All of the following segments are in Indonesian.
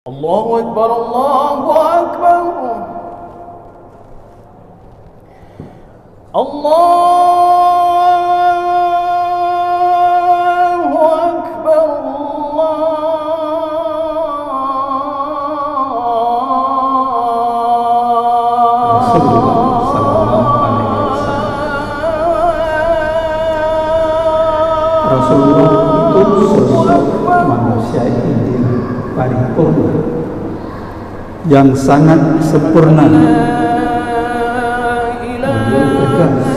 الله أكبر الله أكبر الله أكبر Rasulullah itu sosok manusia ideal paripurna yang sangat sempurna. Beliau tegas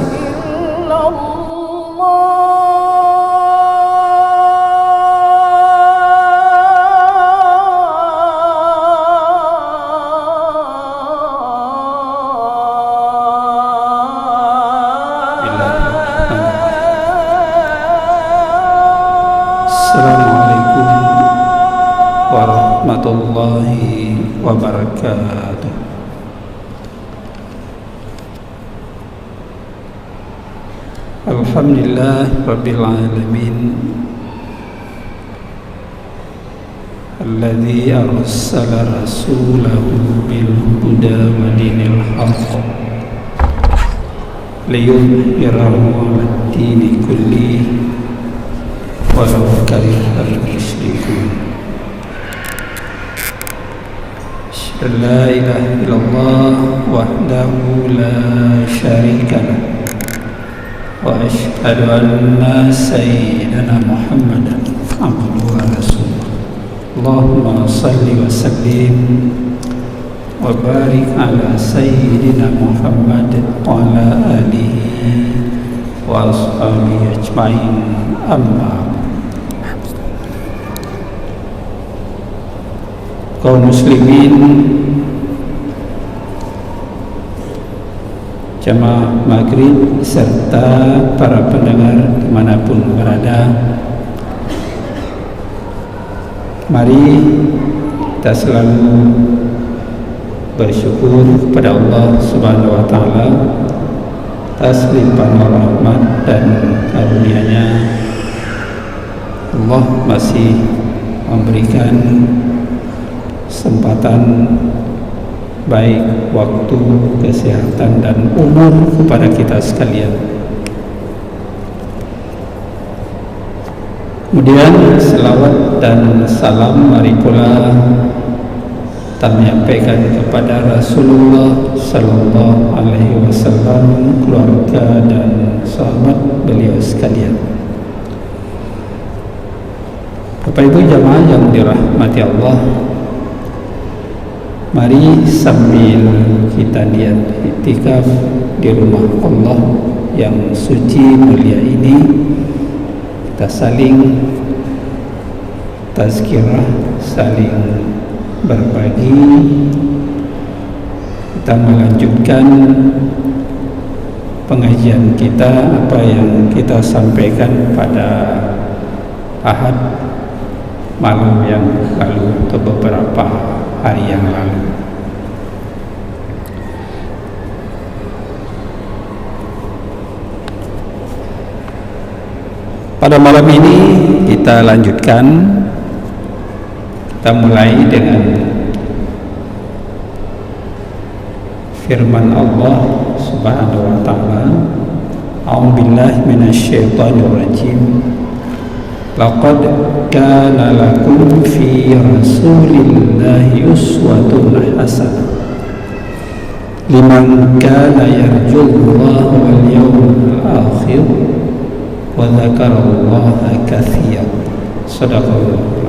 Assalamualaikum warahmatullahi wabarakatuh. Alhamdulillah rabbil alamin alladzi arsala rasulahu bil huda wa dinil haqq liyudhhirahu 'alad dini kullihi walau karihal musyrikun. Asyhadu an la ilaha illallah wahdahu la syarika lah wa asyhadu anna sayyidana Muhammadan abduhu wa rasuluh. Allahumma salli wa sallim wa barik ala sayyidina Muhammad wa ala alihi wa ashabihi ajma'in. Amma kaum muslimin, jamaah maghrib serta para pendengar dimanapun berada, mari kita selalu bersyukur kepada Allah Subhanahu wa Ta'ala atas limpahan rahmat dan karunia-Nya. Allah masih memberikan kesempatan baik waktu, kesehatan dan umur kepada kita sekalian. Kemudian selawat dan salam mari pula kita menyampaikan kepada Rasulullah Sallallahu Alaihi Wasallam, keluarga dan sahabat beliau sekalian. Bapak Ibu jamaah yang dirahmati Allah, mari sambil kita niat iktikaf di rumah Allah yang suci mulia ini, kita saling tazkirah, saling berbagi, kita melanjutkan pengajian kita, apa yang kita sampaikan pada Ahad malam yang lalu atau beberapa hari yang lalu. Pada malam ini kita lanjutkan, kita mulai dengan firman Allah Subhanahu wa Ta'ala, A'udzubillahi minasyaitonir rajim. Laqad kana lakum fi rasulillahi uswatun hasanah liman kana yarjullaha wal yawmal akhir wa dzakarallaha katsiran. Shadaqallahu.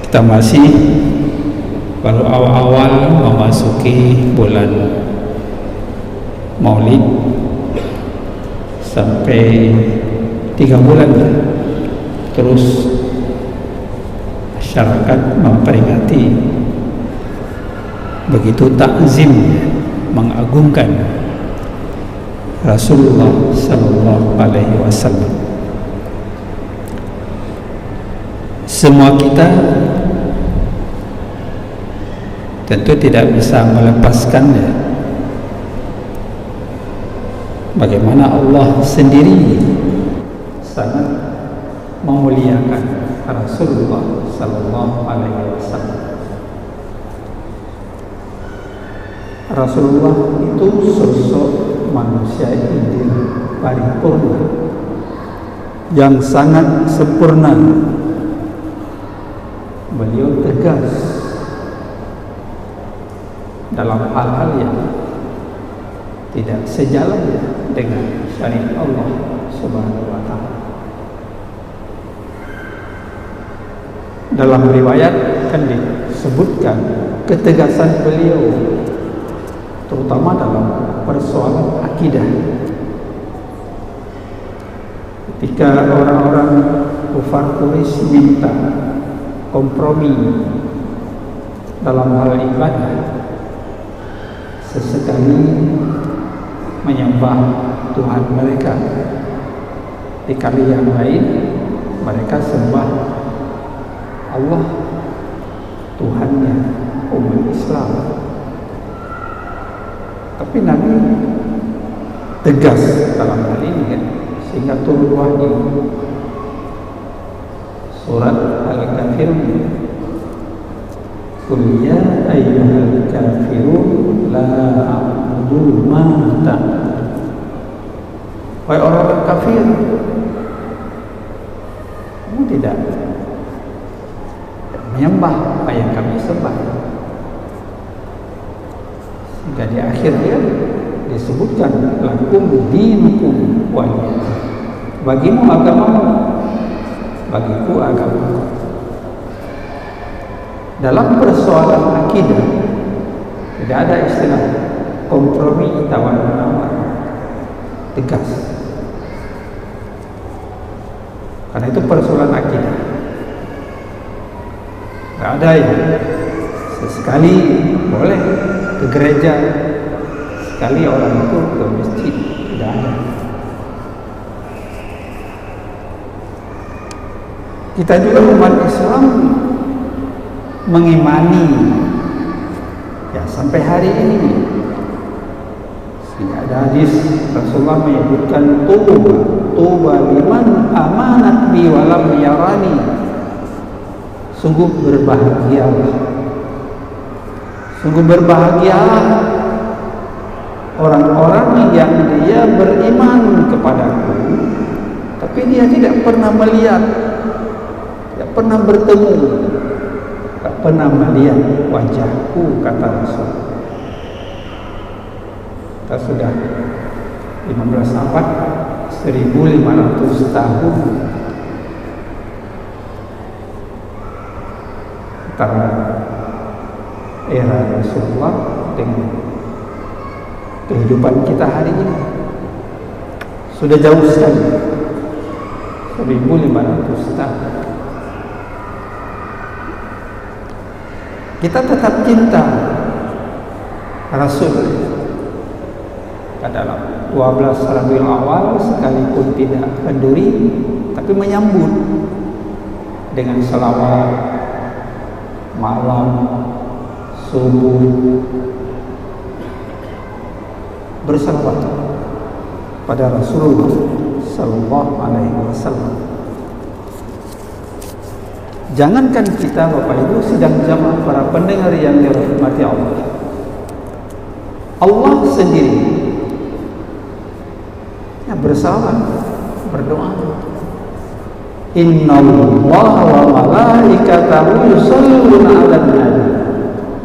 Kita masih baru awal-awal memasuki bulan Maulid, sampai 3 bulan terus masyarakat memperingati, begitu takzim, mengagungkan Rasulullah Sallallahu Alaihi Wasallam. Semua kita tentu tidak bisa melepaskannya. Bagaimana Allah sendiri sangat memuliakan Rasulullah sallallahu alaihi wasallam. Rasulullah itu sosok manusia ideal paripurna yang sangat sempurna. Beliau tegas dalam hal-hal yang tidak sejalan dengan syariat Allah Subhanahu wa taala. Dalam riwayat kan disebutkan ketegasan beliau terutama dalam persoalan akidah. Ketika orang-orang kufar Quraisy minta kompromi dalam hal ibadah, sesekali menyembah Tuhan mereka, di kali yang lain mereka sembah Allah Tuhannya umat Islam. Tapi Nabi tegas dalam hal ini kan, sehingga turun wahyu surat Al-Kafirun. Qul ya ayyuhal kafirun la a'budu ma ta'budun. Wahai orang kafir, kamu tidak menyembah apa yang kami sembah. Sehingga di akhirnya disebutkan lakum dinukum waliya. Bagimu agamamu, bagiku agamaku. Dalam persoalan akidah tidak ada istilah kompromi tawar-menawar, tegas. Karena itu persoalan akidah. Tidak ada ya, sesekali boleh ke gereja, sekali orang itu ke masjid, tidak ada. Kita juga umat Islam mengimani ya sampai hari ini. Sehingga ada hadis Rasulullah menyebutkan tuba liman amanat bi walam yarani. Sungguh berbahagialah orang-orang yang dia beriman kepadaku, tapi dia tidak pernah melihat, tidak pernah bertemu, tak pernah melihat wajahku, kata Rasul. Kita sudah 15 abad, 1500 tahun antara era Rasulullah dengan kehidupan kita hari ini. Sudah jauh sekali, 1500 tahun. Kita tetap cinta Rasul. Dalam 12 Rabiul Awal sekalipun tidak kenduri, tapi menyambut dengan selawat malam, subuh, bersalawat pada Rasulullah Sallallahu Alaihi Wasallam. Jangankan kita Bapak Ibu sidang jamaah para pendengar yang dirahmati Allah, Allah sendiri yang bersalawat, berdoa. Innallaha wa malaikatahu yusholluna 'alan nabi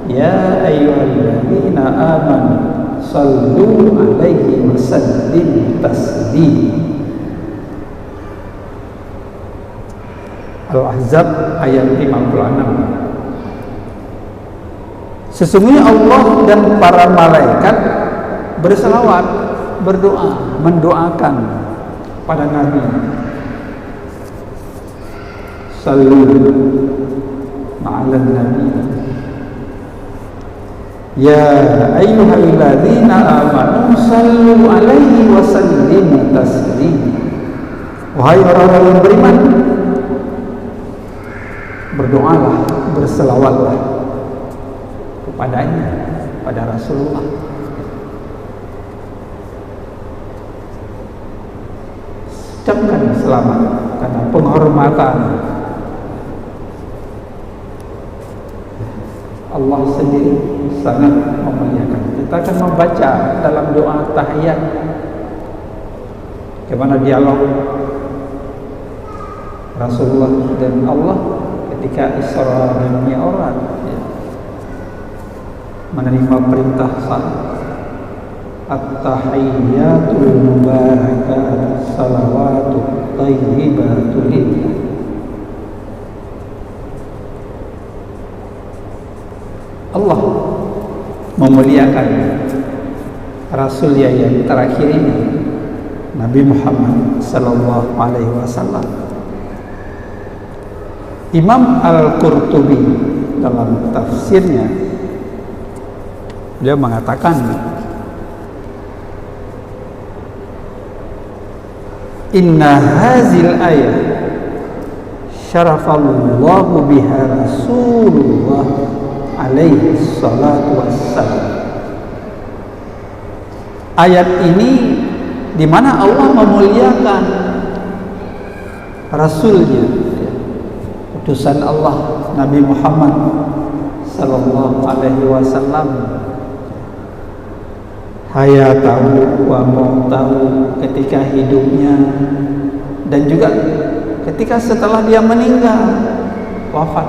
ya ayyuhalladzina amanu shallu 'alaihi wa sallimu taslima. Al-Ahzab ayat 56. Sesungguhnya Allah dan para malaikat berselawat, berdoa, mendoakan pada Nabi. Sallu ma'alan Nabi ya ayyuhalladzina amanu sallu alaihi wa sallimu taslima. Wahai orang-orang yang beriman, berdoalah, berselawatlah kepadanya, pada Rasulullah. Ucapkan selamat karena penghormatan Allah sendiri sangat memuliakan. Kita akan membaca dalam doa tahiyat bagaimana dialog Rasulullah dan Allah ketika Isra dan Mi'raj, menerima perintah salat. At-tahiyyatul mubarakatuh salawatut thayyibatul lillah. Allah memuliakan Rasul yang terakhir ini, Nabi Muhammad sallallahu alaihi wasallam. Imam Al-Qurtubi dalam tafsirnya dia mengatakan, inna hazil ayat syarafallahu biha Rasulullah alaihi salatu wassalam. Ayat ini di mana Allah memuliakan Rasulnya, utusan Allah Nabi Muhammad sallallahu alaihi wasallam, hayatahu wa mautahu, ketika hidupnya dan juga ketika setelah dia meninggal, wafat.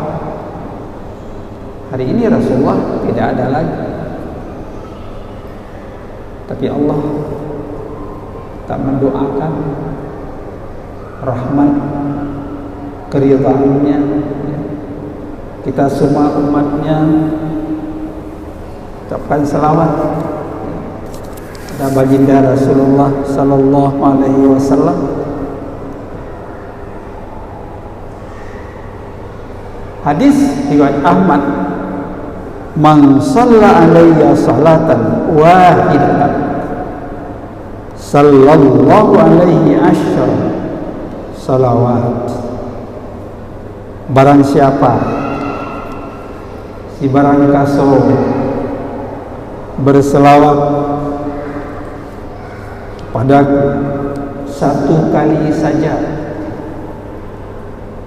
Hari ini Rasulullah tidak ada lagi, tapi Allah tak mendoakan rahmat keridhaannya kita semua umatnya, ucapkan selawat kepada baginda Rasulullah sallallahu alaihi wasallam. Hadis riwayat Ahmad, man shalla alayya salatan wahidatan sallallahu alaihi asyra salawat. Barang siapa si barang kaso berselawat padaku satu kali saja,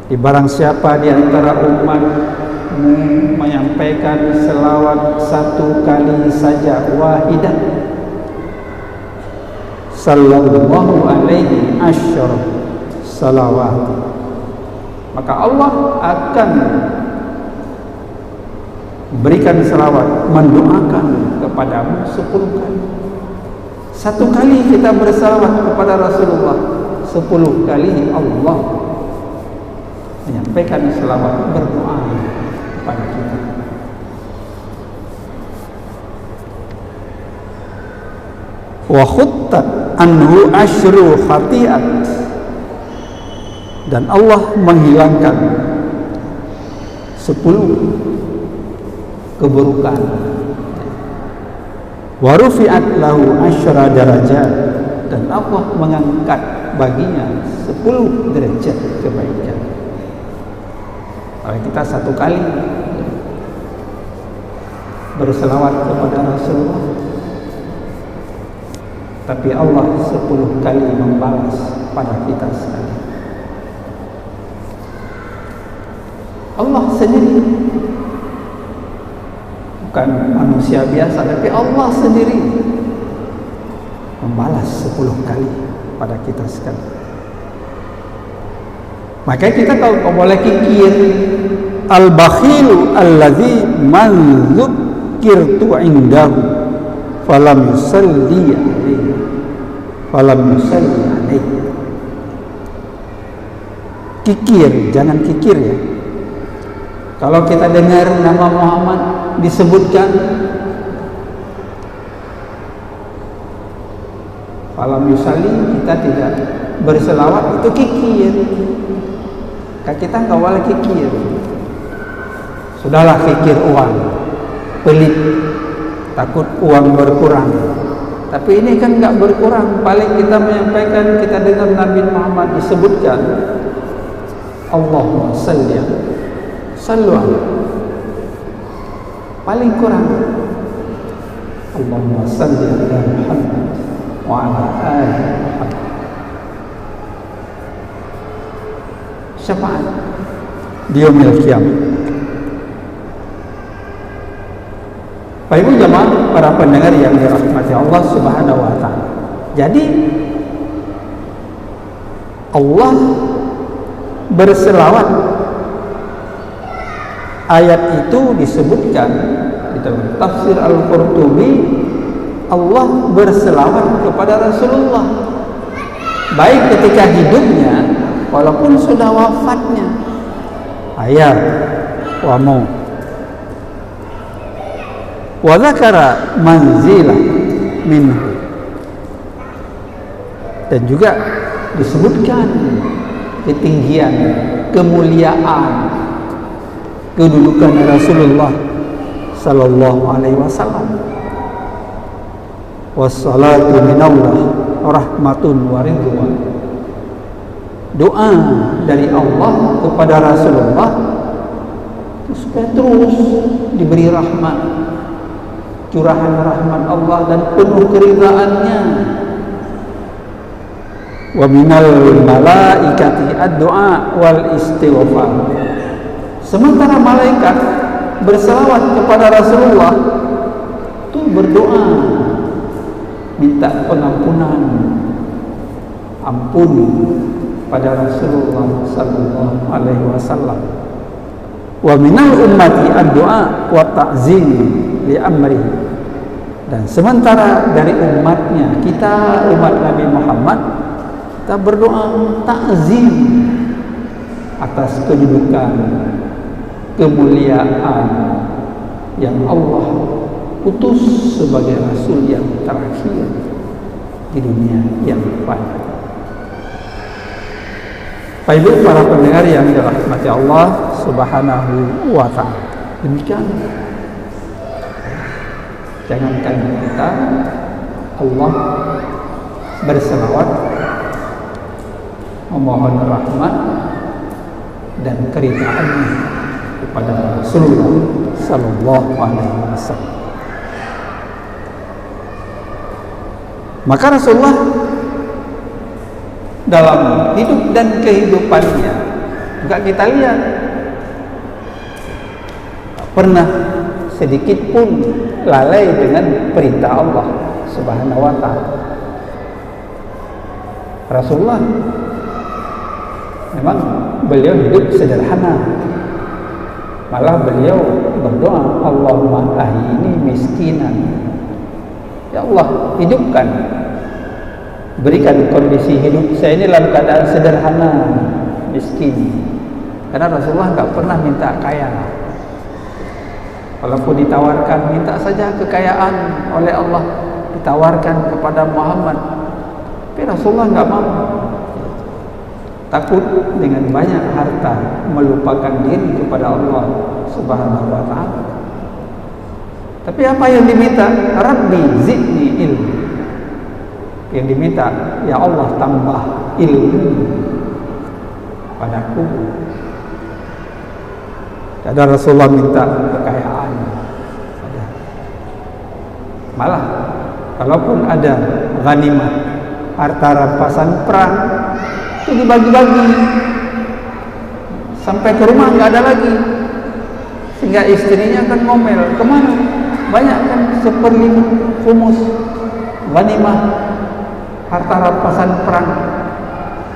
di barang siapa di antara umatmu menyampaikan selawat satu kali saja, wahidah, sallallahu alaihi asyr salawat, maka Allah akan berikan selawat, mendoakan kepadamu 10 kali. Satu kali kita berselawat kepada Rasulullah, 10 kali Allah menyampaikan selawat, berdoa kepada kita. Wa khuttat anhu asyru khati'at, dan Allah menghilangkan 10 keburukan. Wa rufi'at lahu asyra darajat, dan Allah mengangkat baginya 10 derajat kebaikan. Kalau kita satu kali berselawat kepada Rasulullah, tapi Allah 10 kali membalas pada kita sekali. Allah sendiri, bukan manusia biasa, tapi Allah sendiri membalas 10 kali pada kita sekali. Maka kita kalau boleh kikir, al-bakhilu alladzi man dzukirtu indahu falam yusalli alaihi Kikir, jangan kikir ya. Kalau kita dengar nama Muhammad disebutkan, falam yusalli, kita tidak berselawat, itu kikir. Kita enggak boleh kikir. Sudahlah kikir uang, pelit, takut uang berkurang. Tapi ini kan enggak berkurang. Paling kita menyampaikan, kita dengar Nabi Muhammad disebutkan, Allahumma salli sallu paling kurang Allahumma salli ala Muhammad wa ala ali Muhammad. Syafaat di yaumil qiyamah. Bapak Ibu jamaah para pendengar yang dirahmati Allah Subhanahu wa taala. Jadi Allah berselawat, ayat itu disebutkan di dalam tafsir Al-Qurtubi, Allah berselawat kepada Rasulullah baik ketika hidupnya walaupun sudah wafatnya. Ayat wa mu wa dzakara manzilah minhu, dan juga disebutkan ketinggian, kemuliaan, kedudukan Rasulullah sallallahu alaihi wasallam. Wassalatu minallah rahmatun wa ridwan. Doa dari Allah kepada Rasulullah supaya terus diberi rahmat, curahan rahmat Allah dan penuh keridhaannya. Wa minal malaikati ad-du'a wal istighfar. Sementara malaikat berselawat kepada Rasulullah itu berdoa, minta pengampunan, ampun pada Rasulullah sallallahu alaihi wasallam. Wa minal ummati ad-du'a wa ta'zim li amri. Dan sementara dari umatnya, kita umat Nabi Muhammad, kita berdoa ta'zim atas kedudukan, kemuliaan yang Allah utus sebagai Rasul yang terakhir di dunia yang fana. Bapak Ibu para pendengar yang dirahmati Allah Subhanahu wa ta'ala, demikian jangankan kita, Allah berselawat, memohon rahmat dan keridhaannya kepada Rasulullah sallallahu alaihi wasallam. Maka Rasulullah dalam hidup dan kehidupannya juga kita lihat tak pernah sedikit pun lalai dengan perintah Allah Subhanahu wa ta'ala. Rasulullah memang beliau hidup sederhana, malah beliau berdoa, Allahumma ahyini miskinan. Ya Allah, hidupkan, berikan kondisi hidup saya ini dalam keadaan sederhana, miskin. Karena Rasulullah enggak pernah minta kaya. Walaupun ditawarkan, minta saja kekayaan oleh Allah, ditawarkan kepada Muhammad, tapi Rasulullah enggak mau. Takut dengan banyak harta melupakan diri kepada Allah Subhanahu wa ta'ala. Tapi apa yang diminta? Rabbi zidni ilmu. Yang diminta, ya Allah tambah ilmu padaku. Ada Rasulullah minta kekayaan. Malah kalaupun ada ghanimah, harta rampasan perang, itu dibagi-bagi sampai ke rumah nggak ada lagi, sehingga istrinya kan ngomel, kemana? Banyak kan 1/5 khumus ghanimah, harta rampasan perang,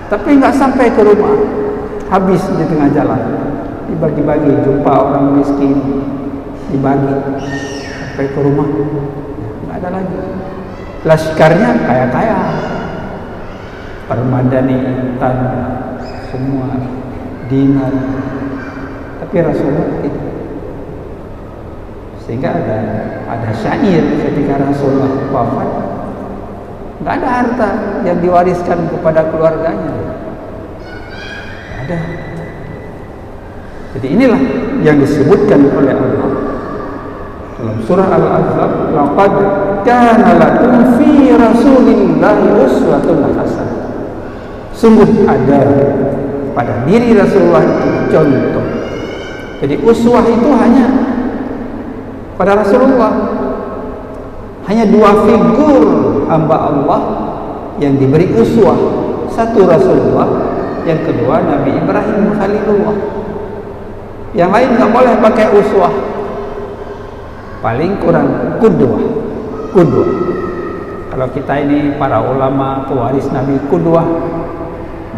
tapi nggak sampai ke rumah, habis di tengah jalan, dibagi-bagi, jumpa orang miskin, dibagi sampai ke rumah, nggak ada lagi. Laskarnya kaya-kaya, permadani tanah, semua dinar, tapi Rasulullah tidak. Sehingga ada syair ketika Rasulullah wafat, nggak ada harta yang diwariskan kepada keluarganya, nggak ada. Jadi inilah yang disebutkan oleh Allah dalam surah Al-Ahzab, laqad kana lakum fi rasulillahi uswatun hasanah. Sungguh ada pada diri Rasulullah itu contoh. Jadi uswah itu hanya pada Rasulullah. Hanya 2 figur hamba Allah yang diberi uswah. Satu Rasulullah, yang kedua Nabi Ibrahim Khalilullah. Yang lain nggak boleh pakai uswah. paling kurang qudwah. Kalau kita ini para ulama pewaris Nabi, qudwah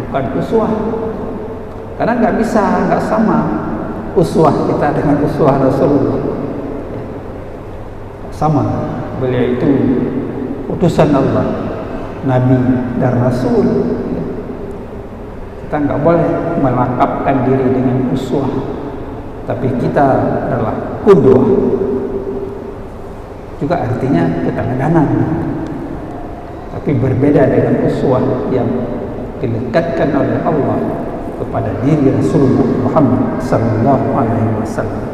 bukan uswah. Karena nggak bisa, nggak sama uswah kita dengan uswah Rasulullah. Sama, beliau itu utusan Allah, Nabi dan Rasul. Kita nggak boleh melakapkan diri dengan uswah, tapi kita adalah qudwah. Juga artinya keteladanan, tapi berbeda dengan uswah yang dilekatkan oleh Allah kepada diri Rasulullah Muhammad sallallahu alaihi wasallam.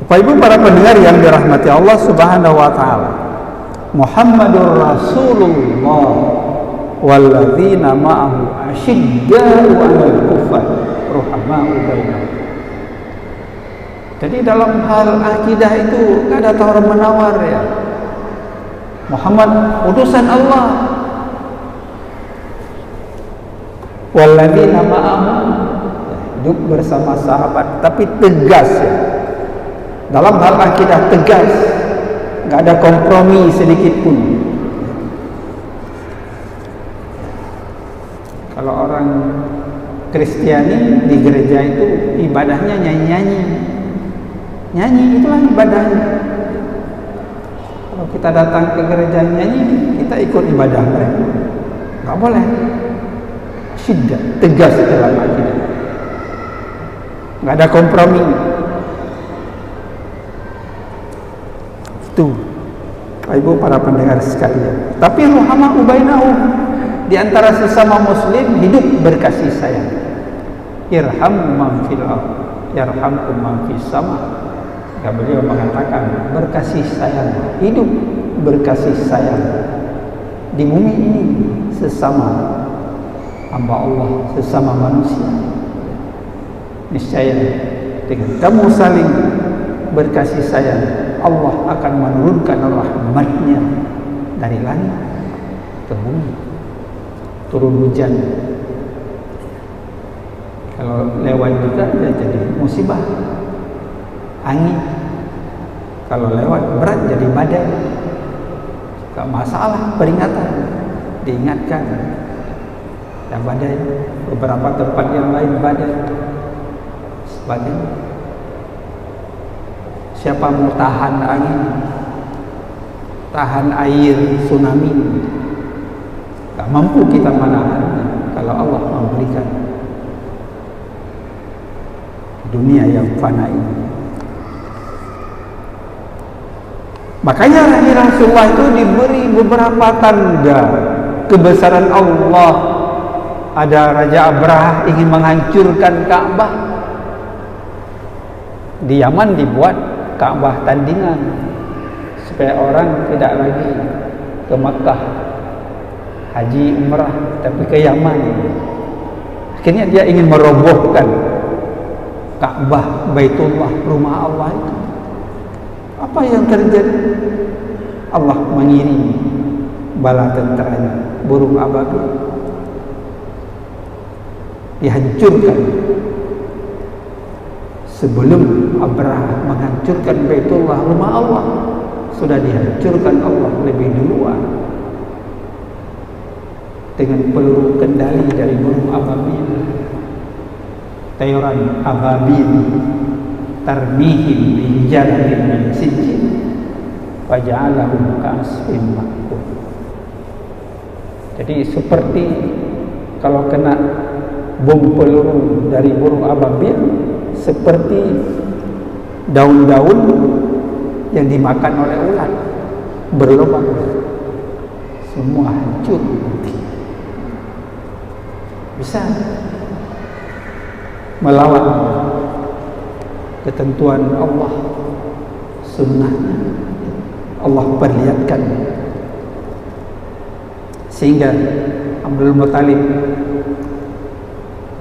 Bapak Ibu para pendengar yang dirahmati Allah Subhanahu wa taala, Muhammadur Rasulullah walladzina ma'ahu asyidda'u 'alal kuffar ruhama'u bainahum. Jadi dalam hal akidah itu tidak ada tawar menawar ya. Muhammad utusan Allah, walladzina ma'ahu, hidup bersama sahabat, tapi tegas ya. Dalam hal akidah tegas, nggak ada kompromi sedikit pun. Kalau orang Kristiani di gereja itu ibadahnya nyanyi, itulah ibadahnya. Kalau kita datang ke gereja nyanyi, kita ikut ibadah mereka, nggak boleh. Syiddah, tegas dalam akidah, nggak ada kompromi. Itu Ibu para pendengar sekalian. Tapi ruhama'u bainahum, di antara sesama muslim hidup berkasih sayang. Irhamu man fil ardh yarhamkum man fis sama. Ya, beliau mengatakan berkasih sayang, hidup berkasih sayang di bumi ini sesama hamba Allah, sesama manusia. Niscaya dengan kamu saling berkasih sayang, Allah akan menurunkan rahmat-Nya dari langit ke bumi, turun hujan. Kalau lewat juga ya jadi musibah, angin. Kalau lewat berat jadi badai. Gak masalah, peringatan, diingatkan. Ya badai, beberapa tempat yang lain badai. Sebagainya. Siapa mau tahan angin, tahan air tsunami? Gak mampu kita menahan kalau Allah memberikan dunia yang fana ini. Makanya Nabi Rasulullah itu diberi beberapa tanda kebesaran Allah. Ada Raja Abrahah ingin menghancurkan Ka'bah. Di Yaman dibuat Ka'bah tandingan supaya orang tidak lagi ke Makkah haji umrah, tapi ke Yaman. Akhirnya dia ingin merobohkan Ka'bah, Baitullah, rumah Allah itu. Apa yang terjadi? Allah mengirim bala tenteranya, burung ababil, dihancurkan. Sebelum Abrahah menghancurkan Baitullah, rumah Allah, sudah dihancurkan Allah lebih duluan dengan peluru kendali dari burung ababil. Tayuran ababil tarmihim bihijaratin min sijil faja'alahum ka'asfin ma'kul. Jadi seperti kalau kena bom peluru dari burung ababil, seperti daun-daun yang dimakan oleh ulat, berlubang, semua hancur. Bisa melawan ketentuan Allah, sunnahnya Allah perlihatkan, sehingga Abdul Muttalib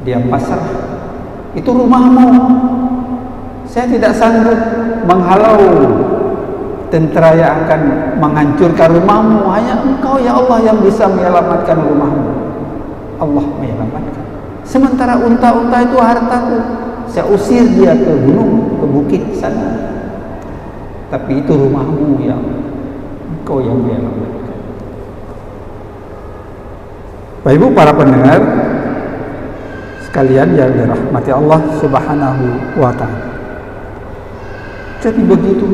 dia pasrah, itu rumahmu, saya tidak sanggup menghalau tentera yang akan menghancurkan rumahmu, hanya engkau ya Allah yang bisa menyelamatkan rumahmu. Allah menyelamatkan. Sementara unta-unta itu hartaku, saya usir dia ke gunung, ke bukit sana. tapi itu rumahmu ya engkau yang belok. Bapak Ibu para pendengar sekalian yang dirahmati Allah Subhanahu wa taala. Jadi begitu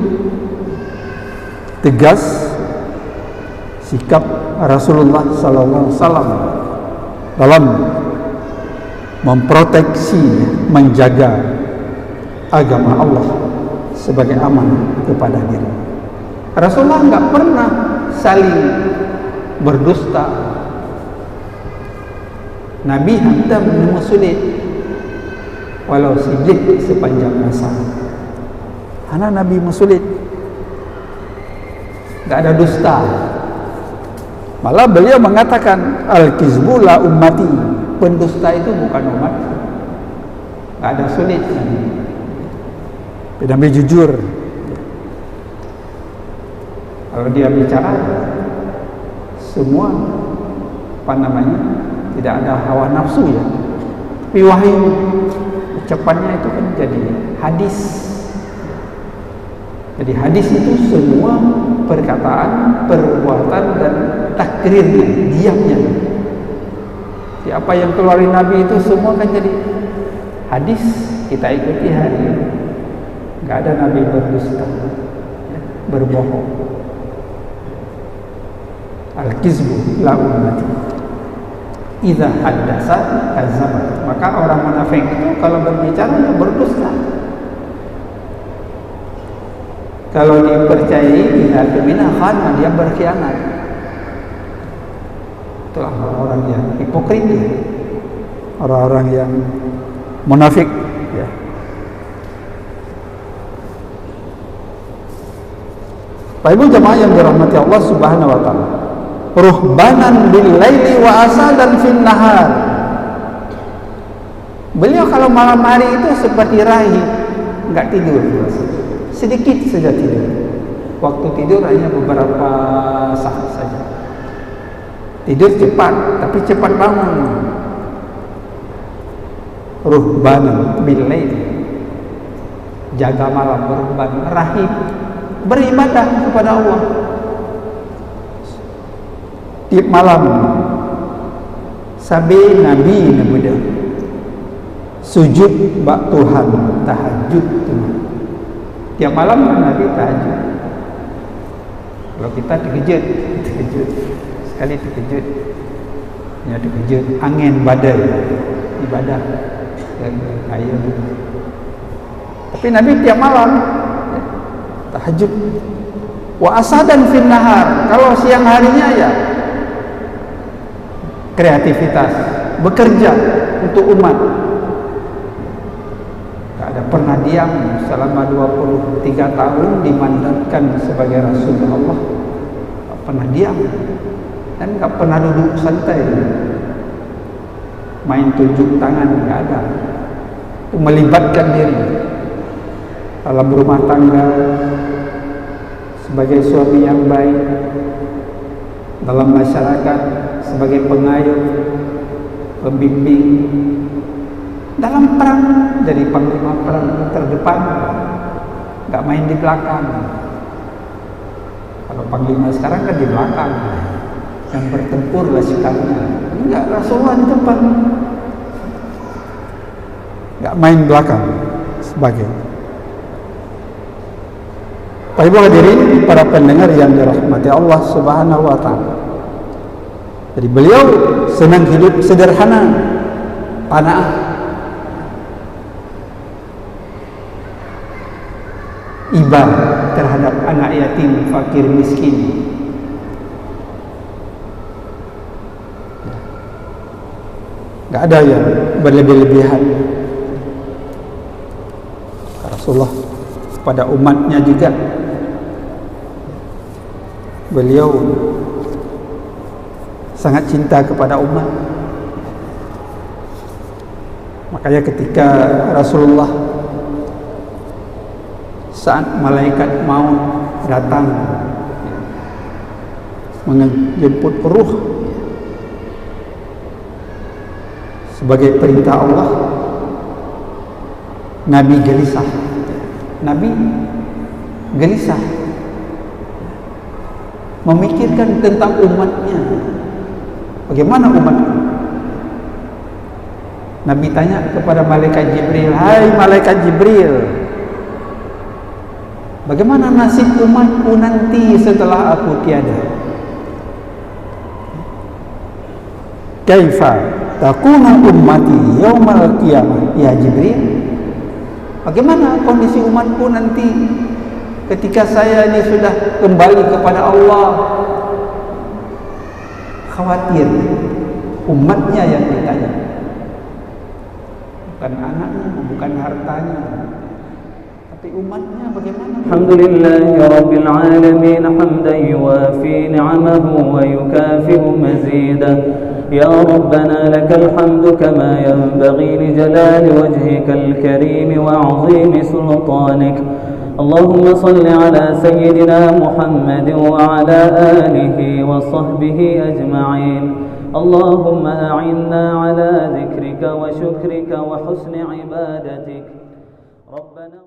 tegas sikap Rasulullah sallallahu alaihi wasallam dalam memproteksi, menjaga agama Allah sebagai aman kepada diri. Rasulullah enggak pernah saling berdusta. Nabi hendak memusulit walau sedikit sepanjang masa. Karena Nabi musulit, enggak ada dusta. Malah beliau mengatakan al-kizbu la ummati, pendusta itu bukan umat. Enggak ada sulit. Nabi jujur. Kalau dia bicara semua tidak ada hawa nafsu ya, tapi wahyu ucapannya itu kan jadi hadis. Jadi hadis itu semua perkataan, perbuatan dan takrirnya, diamnya. Jadi apa yang keluar dari Nabi itu semua kan jadi hadis, kita ikuti hari ini. Enggak ada Nabi berdusta, ya, berbohong. Al-kizbu la ummati idza haddasa kadzdzaba. Maka orang munafik itu kalau berbicara dia berdusta. Kalau dipercayai idza tumina khana, dia berkhianat. Itulah orang-orang yang hipokrit, orang-orang yang munafik ya. Bapak Ibu jemaah yang dirahmati Allah Subhanahu wa taala, ruhbanan bil laili wa asadan fin nahar. Beliau kalau malam hari itu seperti rahib, enggak tidur, sedikit saja tidur. Waktu tidur hanya beberapa saat saja. Tidur cepat, tapi cepat bangun. Ruhbanan bil laili, jaga malam, ruhban, rahib, beribadah kepada Allah. Tiap malam sampai Nabi Nabi sujud bak Tuhan, tahajud Tuhan. Tiap malam Nabi tahajud. Kalau kita terkejut sekali terkejut, ya terkejut angin badai ibadah dan air. Tapi Nabi tiap malam tahajud. Wa asadan fin nahar, kalau siang harinya ya kreativitas, bekerja untuk umat. Tak ada pernah diam selama 23 tahun dimandatkan sebagai Rasul Allah. Tak pernah diam dan tak pernah duduk santai main tunjuk tangan, tak ada. Itu melibatkan diri dalam rumah tangga sebagai suami yang baik, dalam masyarakat sebagai pengayuh, pembimbing, dalam perang jadi panglima perang terdepan, enggak main di belakang. Kalau panglima sekarang kan di belakang, yang bertempur lah sikapnya. Enggak, Rasulullah di depan, enggak main belakang sebagai. Pak Ibu hadirin para pendengar yang dirahmati Allah Subhanahu wa taala. Jadi beliau senang hidup sederhana, qanaah. Iba terhadap anak yatim, fakir, miskin. Enggak ada yang berlebih-lebihan. Rasulullah pada umatnya juga beliau sangat cinta kepada umat. Makanya ketika Rasulullah saat malaikat maut datang menjemput ruh sebagai perintah Allah, Nabi gelisah. Nabi gelisah, memikirkan tentang umatnya. Bagaimana umatku? Nabi tanya kepada malaikat Jibril, "Hai malaikat Jibril, bagaimana nasib umatku nanti setelah aku tiada?" "Kaifa takunu ummati yaumal qiyamah ya Jibril?" Bagaimana kondisi umatku nanti ketika saya ini sudah kembali kepada Allah? Khawatir umatnya yang ditanya, bukan anaknya, bukan hartanya, tapi umatnya bagaimana? Alhamdulillahi Rabbil Alamin hamdan yuwafi ni'amahu wa yukafi'u mazidah. Ya Rabbana lakal hamdu kama yanbaghi li jalali wajhikal karim wa 'azimi sultanik. Allahumma salli ala sayyidina Muhammadin wa ala alihi wa sahbihi ajma'in. Allahumma a'inna ala dhikrika wa syukrika wa husni ibadatik. Rabbana